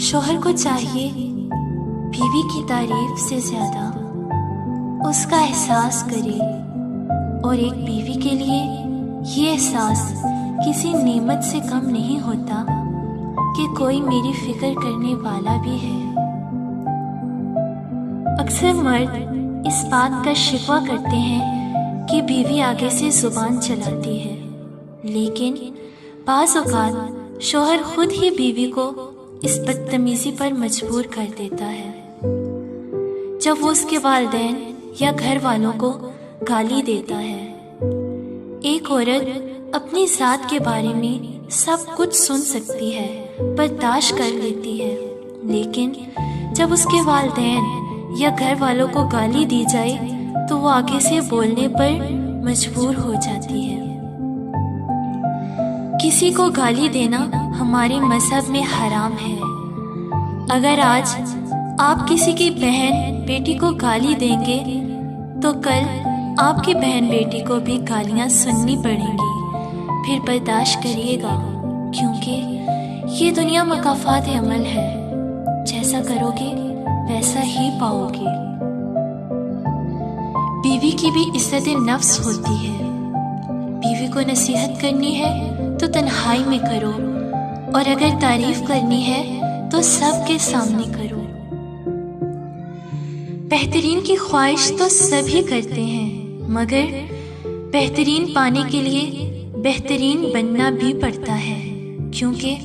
शौहर को चाहिए बीवी की तारीफ से ज्यादा उसका एहसास करे, और एक बीवी के लिए ये एहसास किसी नेमत से कम नहीं होता कि कोई मेरी फिक्र करने वाला भी है। अक्सर मर्द इस बात का शिकवा करते हैं कि बीवी आगे से जुबान चलाती है, लेकिन बाज़ औक़ात शौहर खुद ही बीवी को इस बदतमीजी पर मजबूर कर देता है। जब वो उसके वालिदैन या घर वालों को गाली देता है। एक औरत अपनी ज़ात के बारे में सब कुछ सुन सकती है, बर्दाश्त कर लेती है, लेकिन जब उसके वालिदैन या घर वालों को गाली दी जाए तो वो आगे से बोलने पर मजबूर हो जाती है। किसी को गाली देना हमारे मज़हब में हराम है। अगर आज आप किसी की बहन बेटी को गाली देंगे तो कल आपकी बहन बेटी को भी गालियां सुननी पड़ेंगी। फिर बर्दाश्त करिएगा, क्योंकि ये दुनिया मकाफात अमल है, जैसा करोगे वैसा ही पाओगे। बीवी की भी इज्जत नफ्स होती है। बीवी को नसीहत करनी है तो तन्हाई में करो, और अगर तारीफ करनी है तो सबके सामने करो। बेहतरीन की ख्वाहिश तो सभी करते हैं, मगर बेहतरीन पाने के लिए बेहतरीन बनना भी पड़ता है, क्योंकि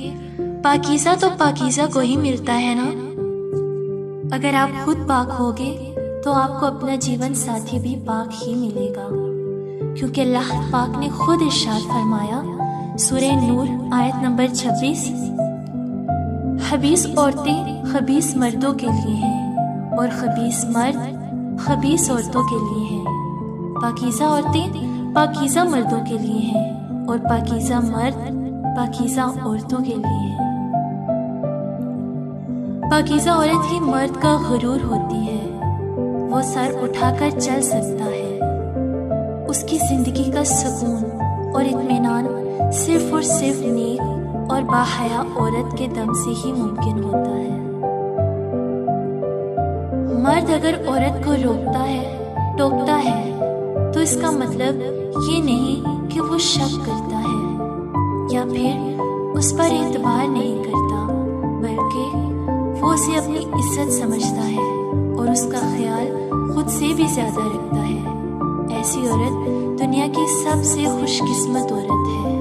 पाकीज़ा तो पाकीज़ा को ही मिलता है ना। अगर आप खुद पाक होगे तो आपको अपना जीवन साथी भी पाक ही मिलेगा, क्योंकि अल्लाह पाक ने खुद इरशाद फरमाया, सूरह नूर आयत नंबर 26, खबीस औरतें खबीस मर्दों के लिए हैं और खबीस मर्द खबीस औरतों के लिए हैं। पाकीज़ा औरतें पाकीज़ा मर्दों के लिए हैं और पाकीज़ा मर्द पाकीज़ा औरतों के लिए हैं। पाकीज़ा औरत ही मर्द का गुरूर होती है। वो सर उठाकर चल सकता है। उसकी जिंदगी का सुकून और इत्मीनान सिर्फ और सिर्फ नेक और बाहया औरत के दम से ही मुमकिन होता है। मर्द अगर औरत को रोकता है, टोकता है, तो इसका मतलब ये नहीं कि वो शक करता है या फिर उस पर एतबार नहीं करता, बल्कि वो उसे अपनी इज्जत समझता है और उसका ख्याल खुद से भी ज्यादा रखता है। ऐसी औरत दुनिया की सबसे खुशकिस्मत औरत है।